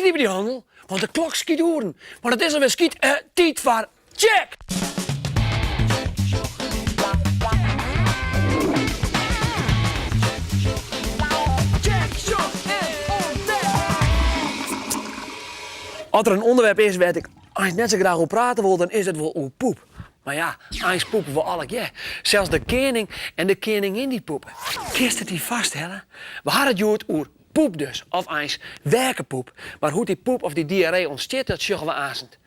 niet bij die handel, want de klok schiet oren. Want het is alweer schiet tijd voor check. Als er een onderwerp is waar ik net zo graag over praten wil, dan is het wel over poep. Maar ja, eens poepen we alle keer. Zelfs de koning en de koningin die poepen. Kist het die vaststellen? We hadden het gehoord over poep dus, of eens werkenpoep. Maar hoe die poep of die diarree ontstaat, dat zeggen we azend.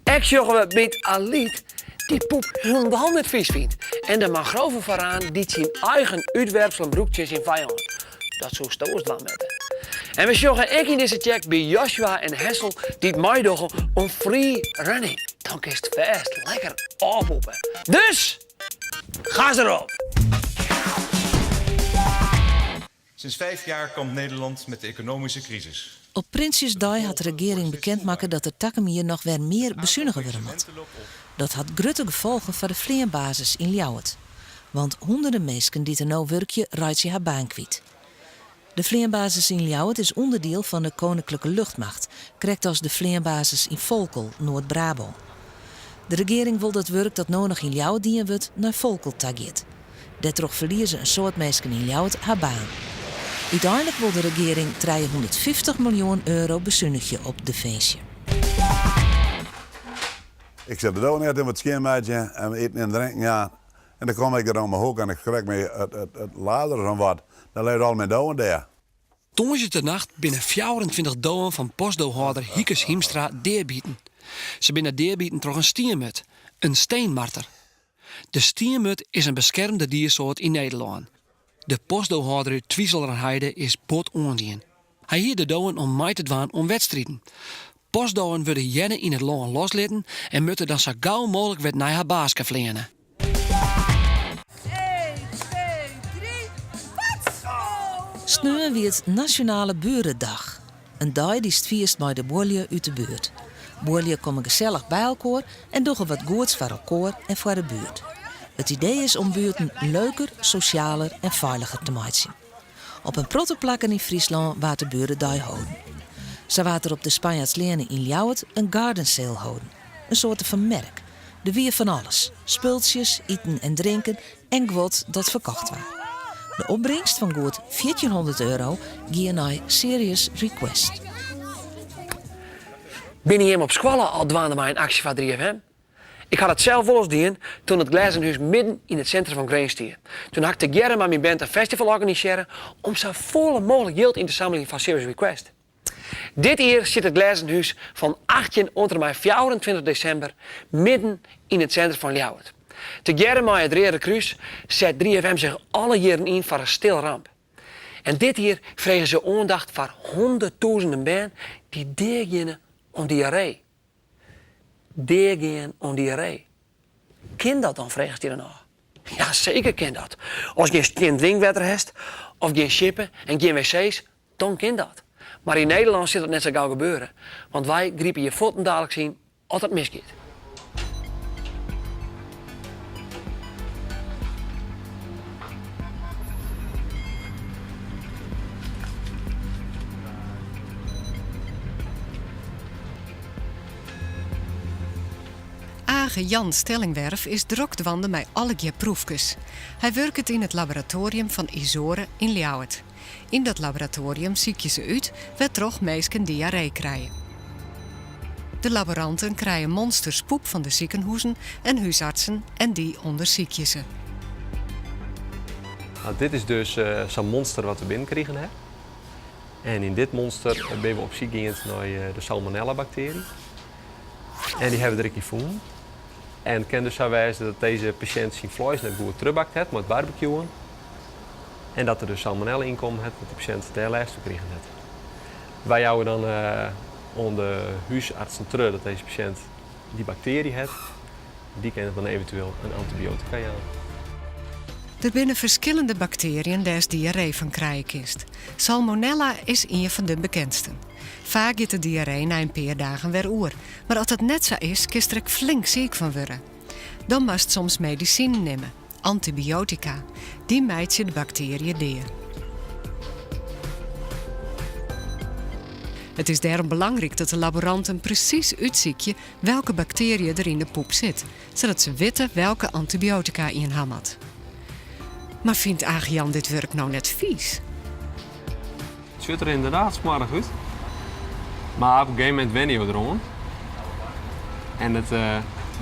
Ik zeggen we met Aliet die poep hun de hand met vies vindt. En de mangrove vooraan die zijn eigen uitwerpselen broekjes in vijand. Dat zo stoos dan met. En we zorgen ik in deze check bij Joshua en Hessel die het mij doen om free running. Dan is het vast lekker oppoepen. Dus, ga erop! Sinds 5 jaar kampt Nederland met de economische crisis. Op Prinsjesdag had de regering bekendmaken dat de takkemier nog weer meer bezuinigen worden moet. Dat had grote gevolgen voor de vleerbasis in Ljouwert. Want honderden mensen die er nou werkje, rijdt ze haar baan kwijt. De vleerbasis in Ljouwert is onderdeel van de Koninklijke Luchtmacht, krijgt als de vleerbasis in Volkel, Noord-Brabant. De regering wil dat werk dat nou nog in Ljouwert dienen wordt naar Volkel tageert. Daardoor verliezen een soort mensen in Ljouwert haar baan. Uiteindelijk wil de regering 350 miljoen euro bezuinigen op Defensie. Ik zit er ook net in het scheenmaatje en we eten en drinken, ja. En dan kom ik er aan mijn hoek en ik krijg me het lader van wat. Dan leidt al mijn douwen daar. Donderdag de nacht binnen 24 douwen van postdohouder Hiekes Hiemstra deerbieten. Ze binnen deerbieten toch een stiermut, een steenmarter. De stiermut is een beschermde diersoort in Nederland. De postdohouder uit Twieselerheide is bot ondien. Hij hier de douwen om mij te dwaan om wedstrijden. Postdouen worden jennen in het land loslitten en moeten dan zo gauw mogelijk weer naar haar baas vliegen. 1, 2, 3, Sneu wie het Nationale Burendag. Een dag die stviest met de boelje uit de buurt. Boelje komen gezellig bij elkaar en doen wat goeds voor elkaar en voor de buurt. Het idee is om buurten leuker, socialer en veiliger te maken. Op een prottenplakken in Friesland waar de burendag houden. Zo waart er op de Spanjaardsleerne in Ljouwert een garden sale houden. Een soort van merk. De wie van alles. Spultjes, eten en drinken en wat dat verkocht was. De opbrengst van goed 1400 euro ging naar Serious Request. Binnen hem op Squallen al dwaande mij een actie van 3FM. Ik had het zelf wel eens gedaan toen het glazenhuis midden in het centrum van Green stier. Toen had ik Gerrit met mijn band een festival organiseren om zo volle mogelijk geld in te zamelen van Serious Request. Dit jaar zit het glazenhuis van 18 onder mij 24 december midden in het centrum van Ljouwert. Te Gerrit met het Rode Kruis zet 3FM zich alle jaren in voor een stil ramp. En dit jaar vregen ze aandacht voor honderdduizenden mensen die deergenen om diarree. Deergenen om diarree. Ken dat dan, vraagt hij dan nog? Ja, zeker ken dat. Als je geen drinkwater hebt, of geen shippen en geen wc's, dan ken dat. Maar in Nederland zit dat net zo gauw gebeuren. Want wij griepen je voeten dadelijk zien als het misgaat. Age Jan Stellingwerf is drokdwande met alle keer proefjes. Hij werkt in het laboratorium van Isoren in Ljouwert. In dat laboratorium ziek je ze uit waar toch meesken diarree krijgen. De laboranten krijgen monsters poep van de ziekenhuizen en huisartsen en die onderzoek je ze. Nou, dit is dus zo'n monster wat we binnenkregen hebben. En in dit monster ben we op zoek gegaan naar de Salmonella-bacterie. En die hebben we er gevonden. En het kan dus zo wijzen dat deze patiënt zijn vlees net goed terugbakt heeft met barbecuen. En dat er dus salmonella in komt, dat de patiënt de lijst gekregen heeft. Wij houden dan onder huisartsen terug dat deze patiënt die bacterie heeft. Die kunnen dan eventueel een antibiotica aan. Er binnen verschillende bacteriën daar diarree van krijgen kist. Salmonella is een van de bekendste. Vaak gaat de diarree na een paar dagen weer oer. Maar als het net zo is, kist er flink ziek van worden. Dan moest soms medicine nemen, antibiotica. Die mijt je de bacteriën deer. Het is daarom belangrijk dat de laboranten precies uitzieken welke bacteriën er in de poep zit, zodat ze weten welke antibiotica in hammert. Maar vindt Agian dit werk nou net vies? Het ziet er inderdaad smarrig uit. Maar op een gegeven moment wen je erom. En het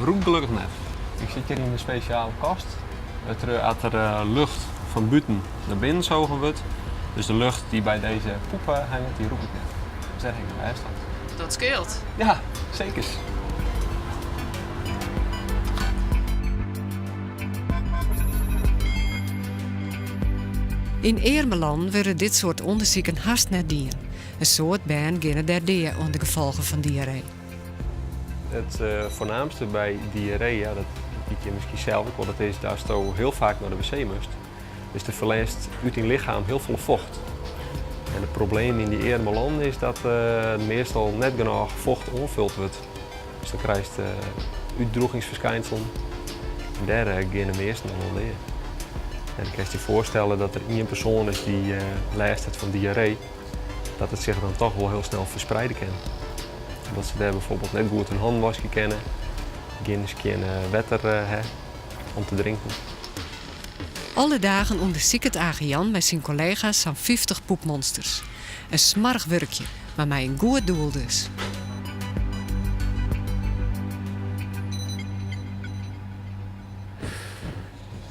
roept gelukkig net. Ik zit hier in een speciale kast. Als er lucht van buiten naar binnen zogen wordt, dus de lucht die bij deze poep hangt, die roept net. Dus daar ging de bijstand. Dat scheelt. Ja, zeker. In Eermeland worden dit soort onderzoeken haast net dien. Een soort baan ginnen daar deer onder de gevolgen van diarree. Het voornaamste bij diarree, ja, dat weet je misschien zelf ook wel, dat is dat je heel vaak naar de wc moest. Dus er verliest uit je lichaam heel veel vocht. En het probleem in die Eermeland is dat meestal net genoeg vocht onvuld wordt. Dus dan krijg je uitdrogingsverschijnselen. En daar gaan de meesten dan leren. En dan kan je je voorstellen dat er één persoon is die last heeft van diarree, dat het zich dan toch wel heel snel verspreiden kan. Dat ze daar bijvoorbeeld net goed een handwasje kennen, geen water om te drinken. Alle dagen onderzoekt het Agian met zijn collega's zo'n 50 poepmonsters. Een smarrig werkje, maar met een goed doel dus.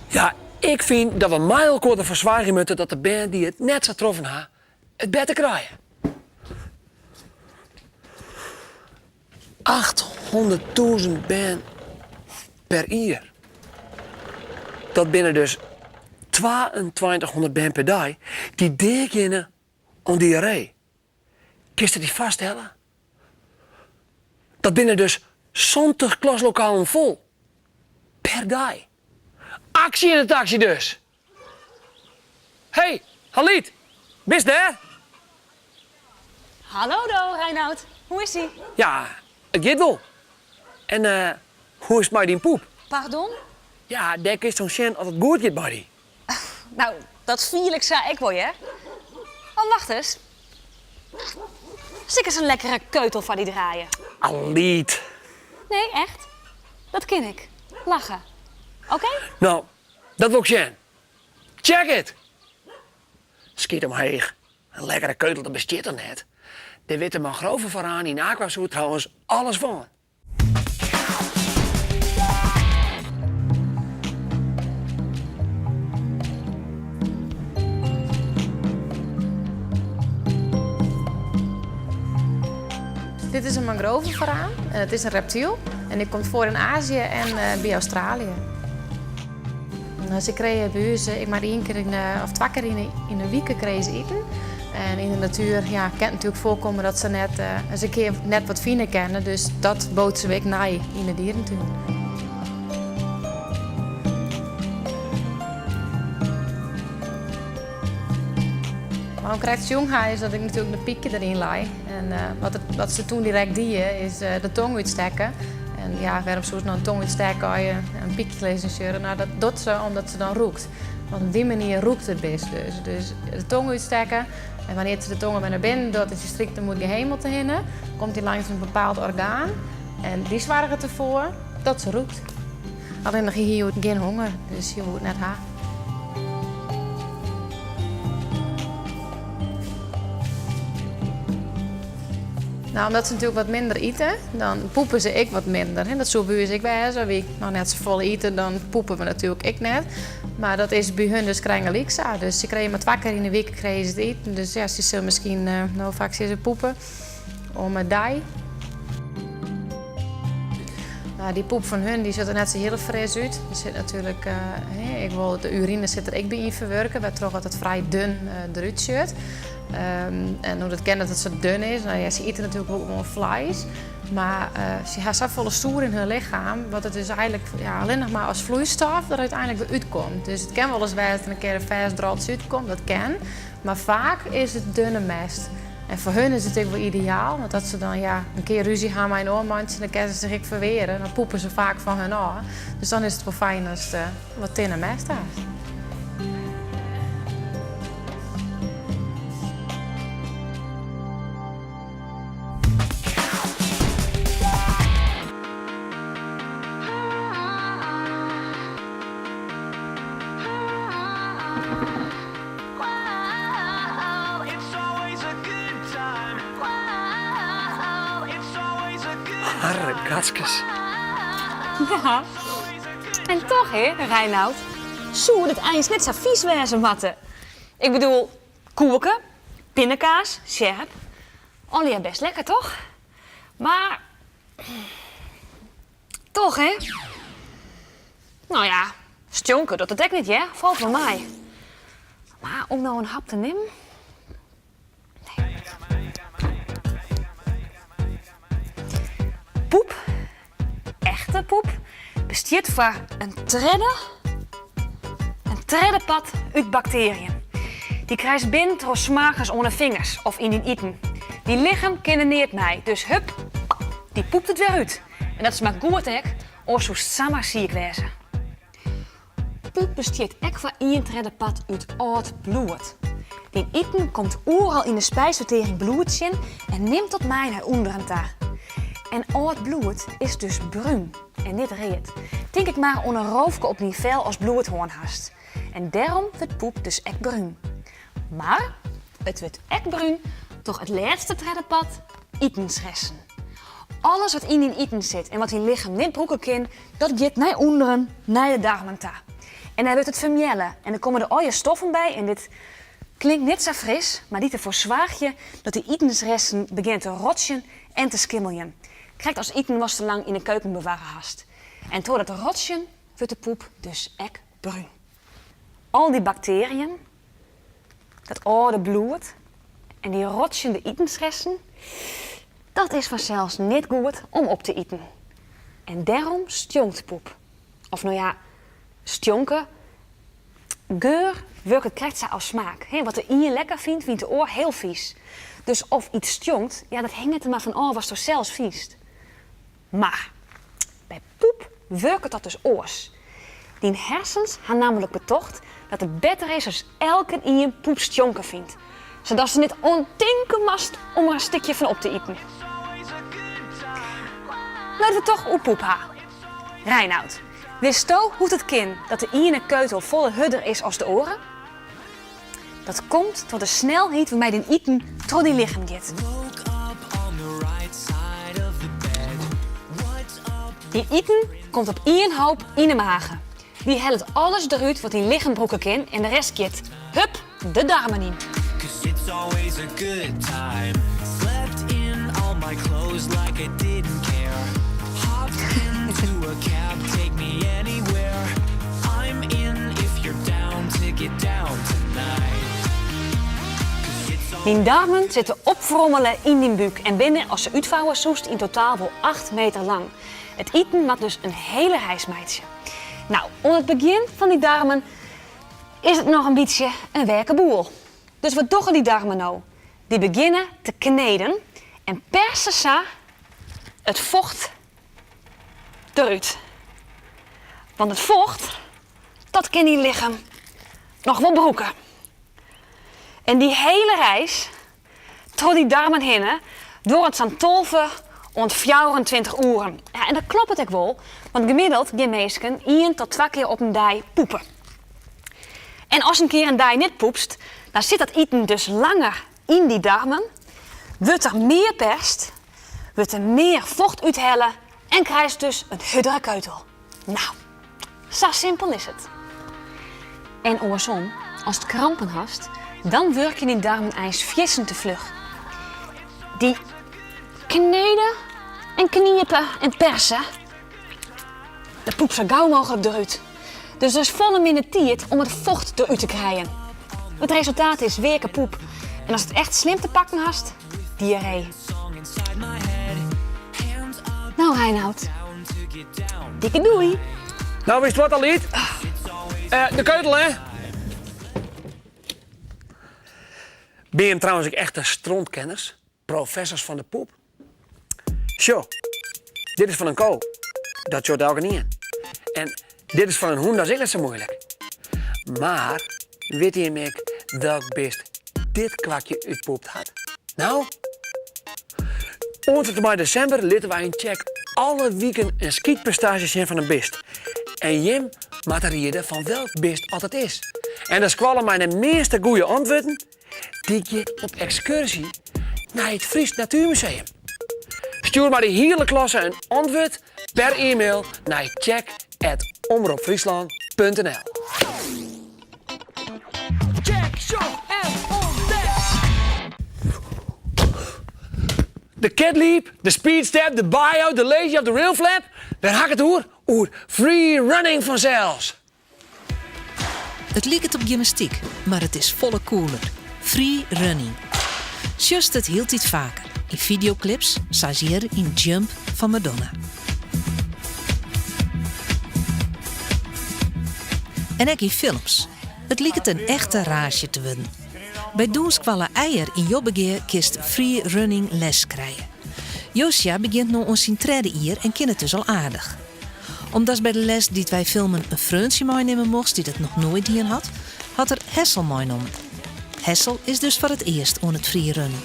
Ja, ik vind dat we mij elkaar ervoor zwaar moeten dat de band die het net zo troffen ha, het beter krijgen. 800.000 band per jaar. Dat binnen dus 2200 band per dag die beginnen om diarree. Kun je die vaststellen? Dat binnen dus 70 klaslokalen vol. Per dag. Actie in de taxi dus. Hey, Halit, bist daar? Hallo Reinoud, hoe is ie? Ja, het gaat wel. En hoe is het met die poep? Pardon? Ja, denk is zo'n chien als het goed gaat bij die. Nou, dat vierlijk zei ik wel, hè? Oh, wacht eens. Stik eens een lekkere keutel van die draaien. Aliet. Nee, echt? Dat ken ik. Lachen. Oké? Nou, dat wil ik zien. Check it. Schiet omheen. Een lekkere keutel, dat bestaat er net. De witte mangroven vooraan in Aquasoet trouwens alles van. Dit is een mangrovenvaraan. Het is een reptiel en die komt voor in Azië en bij Australië. Ze kregen bij ons, ik maar 1 keer of 2 keer in de week kregen ze eten. En in de natuur ja, kan het natuurlijk voorkomen dat ze net eens een keer net wat fijner kennen. Dus dat bood ze ook naar in de dierentuin. Waarom krijgt ze jong is dat ik natuurlijk de pieken erin laai. En wat ze toen direct deden is de tong uitstekken. En ja, waarom zoals nou een tong uitstekken als je een piekje lezen? Nou, dat doet ze omdat ze dan roekt. Want op die manier roekt het best dus. Dus de tong uitstekken. En wanneer ze de tong weer naar binnen doet, is die strikt moet die hemel te hinnen. Komt die langs een bepaald orgaan. En die zorgen ervoor dat ze roekt. Alleen nog hier geen honger, dus je moet net haar. Nou, omdat ze natuurlijk wat minder eten, dan poepen ze ik wat minder. En dat zo bij ons ik bij zo. Wie ik nog net zo vol eten, dan poepen we natuurlijk ik net. Maar dat is bij hun dus kringelijk zo. Dus ze kregen maar 2 keer in de week kregen ze het eten. Dus ja, ze zullen misschien nou vaak ze poepen om een dij. Nou, die poep van hun die ziet er net zo heel fris uit. Er zit natuurlijk, de urine zit er ik bij in verwerken, waar toch altijd vrij dun eruit zit. En hoe dat kennen dat het zo dun is. Nou ja, ze eten natuurlijk ook gewoon vlees. Maar ze hebben zo volle stoer in hun lichaam, wat het dus eigenlijk alleen nog maar als vloeistof er uiteindelijk weer uitkomt. Dus het kan wel eens wel dat er een keer een vers draad uitkomt, dat kan. Maar vaak is het dunne mest. En voor hun is het natuurlijk wel ideaal, want dat ze dan een keer ruzie gaan met een oormandje, dan kunnen ze zich verweren. Dan poepen ze vaak van hun oor. Dus dan is het wel fijn als het wat dunne mest is. Gatskes. Ja. En toch, hè, Reinoud, zou het eens net zo vies wezen matten. Ik bedoel, koeken, pindakaas, sjerp. Allee, best lekker, toch? Maar... toch, hè? Nou ja, stonken, dat het niet, hè? Valt van mij. Maar om nou een hap te nemen... Nee. Poep, echte poep, bestaat van een treddepad uit bacteriën. Die krijgt binnen door smakers onder vingers of in die eten. Die lichaam kenneert mij, dus hup, die poept het weer uit. En dat smaakt goed, hè? Of zo samen ziek wezen. Poep bestaat ook van één treddepad uit oud bloed. Die eten komt overal in de spijsvertering bloed in en neemt tot mij naar onderen daar. En oud bloed is dus bruin en niet reed. Denk ik maar onder roofke op niveau als bloedhoorn hast. En daarom wordt poep dus echt bruin. Maar het wordt echt bruin toch het laatste treddepad etensresten. Alles wat in die eten zit en wat in lichaam niet broeken kan, dat gaat naar onderen, naar de darmen toe. En dan wordt het vermjellen en dan komen er al je stoffen bij en dit klinkt niet zo fris, maar dit ervoor zwaag je dat die etensresten beginnen te rotsen en te skimmelen. Krijgt als eten was te lang in de keuken bewaren hast. En door dat rotsen wordt de poep dus echt bruin. Al die bacteriën, dat oude bloed en die rotsende etensresten, dat is vanzelfs niet goed om op te eten. En daarom stonkt poep. Of nou ja, stonken. Geur werkt het krijgt ze als smaak. Wat de in je lekker vindt, vindt de oor heel vies. Dus of iets stonkt, ja, dat hangt er maar van af was toch zelfs vies. Maar bij poep werkt dat dus oors. Die hersens gaan namelijk betocht dat het beter is als elke in je poep stonken vindt. Zodat ze niet ontinken mast om er een stukje van op te eten. Laten we toch op poep ha. Reinoud, wist je hoe het kind dat de ene keutel volle hudder is als de oren? Dat komt door de snelheid waarmee die eten door die lichaam gaat. Die eten komt op één hoop in de magen. Die helpt alles eruit wat die lichaam broeken kan en de rest gaat, hup, de darmen in. Die darmen zitten opfrommelen in die buik en binnen als ze uitvouwen zoest in totaal wel 8 meter lang. Het eten maakt dus een hele reis meidje. Nou, onder het begin van die darmen is het nog een beetje een werkenboel. Dus wat doen die darmen nou? Die beginnen te kneden en persen ze het vocht eruit. Want het vocht, dat kan die lichaam nog wel broeken. En die hele reis, door die darmen heen, door het zo'n 12 en 24 uren. Ja, en dat klopt het ook wel, want gemiddeld gaan mensen 1 tot 2 keer op een dag poepen. En als een keer een dag niet poepst, dan zit dat eten dus langer in die darmen, wordt er meer perst, wordt er meer vocht uithellen en krijg je dus een huddere keutel. Nou, zo simpel is het. En andersom, als het krampen hast, dan werken die darmen eens vissen te vlug. Die kneden en kniepen en persen, de poep zo gauw mogelijk eruit. Dus er is volle minutiet om het vocht eruit te krijgen. Het resultaat is weken poep. En als het echt slim te pakken hast, diarree. Nou Reinoud, dikke doei. Nou, wist wat al niet? De keutel, hè? Ben je trouwens ook echte strontkenners? Professors van de poep? Zo, dit is van een kool. Dat short elke niet in. En dit is van een hoen, dat is ook niet zo moeilijk. Maar, weet je Mick, welk beest dit kwakje uitpoept had? Nou, ons bij december lieten wij een check alle weken een skietprestaties in van een beest. En Jim maakt er reden van welk beest dat het is. En dan squallen mij de meeste goede antwoorden die je op excursie naar het Fries Natuurmuseum. Stuur maar de hele klasse een antwoord per e-mail naar check@omroepfriesland.nl. Check, show en ontdek! De cat leap, de speed step, de buyout, de lazy up, de rail flap. Waar hak het oer free running vanzelfs. Het lijkt op gymnastiek, maar het is volle cooler. Free running. Just het hield iets vaker. In videoclips, zoals hier in Jump van Madonna. En ook in films. Het lijkt een echte rage te worden. Bij Doenskwalla Eier in Jobbegeer kist free running les krijgen. Josia begint nu ons zijn tweede jaar en kent het dus al aardig. Omdat bij de les die wij filmen een vriendje meenemen mocht die dat nog nooit hier had er Hessel meegenomen. Hessel is dus voor het eerst aan het freerunnen.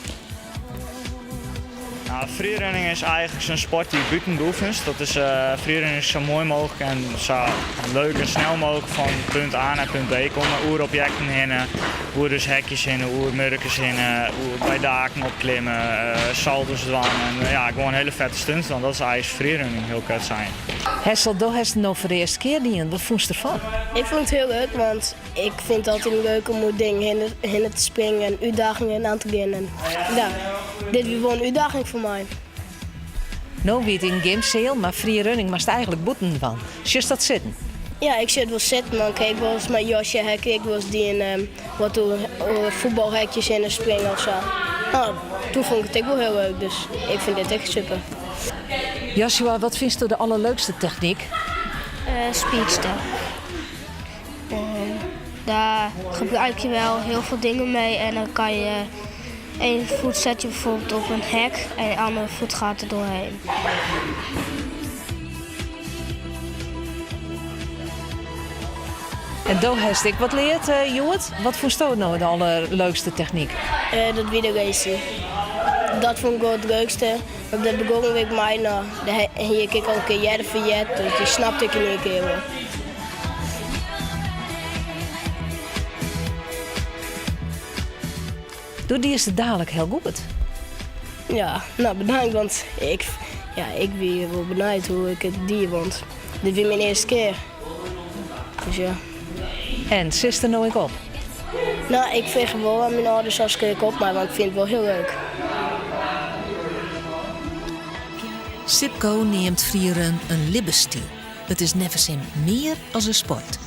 Nou, freerunning is eigenlijk zo'n sport die je buiten beoefent. Dat is freerunning is zo mooi mogelijk en zo leuk en snel mogelijk van punt A naar punt B komen. Oerobjecten heen, oer dus hekjes heen, oer murkjes heen, oer bij daken opklimmen, salto's doen en ja, gewoon een hele vette stunt. Want dat is eigenlijk freerunning heel kut zijn. Hessel, daar heeft het nou voor de eerste keer niet. Wat vond je ervan? Ik vond het heel leuk, want ik vind het altijd leuk om dingen heen te springen en uitdagingen aan te beginnen. Ja, dit is gewoon een uitdaging voor mij. Nou wie het in games heel, maar free running was het eigenlijk boeten van. Just dat zitten. Ja, ik zit wel zitten, maar kijk wel eens met Josje hekken. Ik was die in wat voetbalhekjes in en springen of zo. Nou, toen vond ik het ook wel heel leuk, dus ik vind dit echt super. Joshua, wat vind je de allerleukste techniek? Speedstep. Daar gebruik je wel heel veel dingen mee en dan kan je één voet zet je bijvoorbeeld op een hek en de andere voet gaat er doorheen. En daar heeft ik wat leert, Joet. Wat vond je nou de allerleukste techniek? Dat wiederracen. Dat vond ik wel het leukste. Want dat begon ik mij nou. Hier keek al een keer jaren verjet, dus die snapte ik in één keer wel. Doe die is het dadelijk heel goed. Ja, nou bedankt, want ik ben wel benieuwd hoe ik het die, want dit is mijn eerste keer. Dus ja. En zuster nou ik op? Nou, ik vind gewoon aan mijn ouders als ik op, maar want ik vind het wel heel leuk. Sipco neemt freerun een libbestiel. Het is nevens meer als een sport.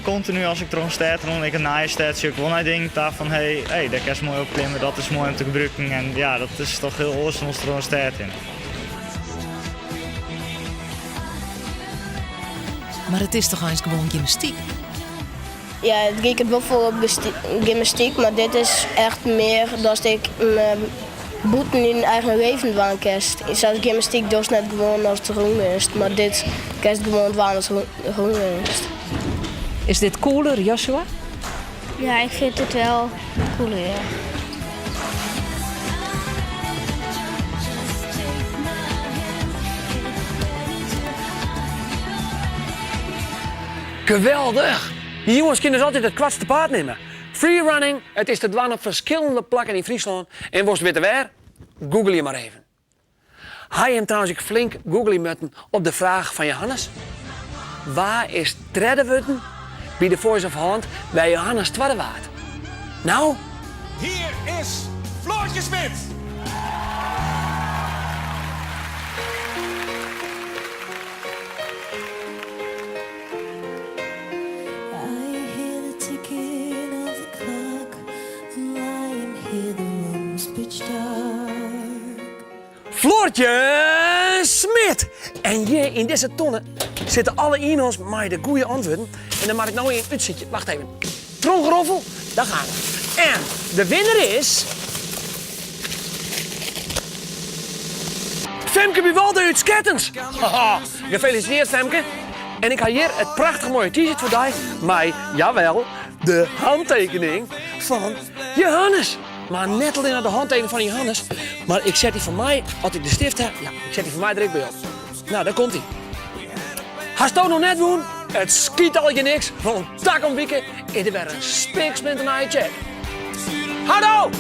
Continu als ik er sta rond, ik een naaie sta, zie ik wel naar dingen daar van hey, daar kan je mooi op klimmen, dat is mooi om te gebruiken en ja, dat is toch heel awesome als er een staat in. Maar het is toch eens gewoon gymnastiek? Ja, het ging het wel voor op gymnastiek, maar dit is echt meer dat ik boeten in eigen leven waan kerst. Zoals gymnastiek dus net gewoon als het groen is, maar dit kerst gewoon waan als het groen is. Is dit cooler, Joshua? Ja, ik vind het wel cooler, ja. Geweldig! Die jongens kunnen dus altijd het kwartste paard nemen. Freerunning, het is te doen op verschillende plekken in Friesland. En worst witte waar? Google je maar even. Hij hem trouwens ik flink googly moeten op de vraag van Johannes. Waar is Treddewotten bij de Voice of Holland bij Johannes Twaddewaard? Nou? Hier is Floortje Smit. Floortje Smit! En hier in deze tonnen zitten alle e-mails met de goede antwoorden. En dan maak ik nou een uitzitje. Wacht even. Tromgeroffel, daar gaan we. En de winnaar is... Femke Buwalde uit Skettens. Haha, gefeliciteerd Femke. En ik ga hier het prachtig mooie t-shirt voor jou. Maar jawel, de handtekening van Johannes. Maar net alleen naar de handtekening van Johannes. Maar ik zet die van mij, als ik de stift heb, ja, ik zet die van mij direct bij op. Nou, daar komt hij. Hast je nog net doen? Het schiet al je niks. Van een tak om wieken is er weer een spiksplinter naar je check. Hallo!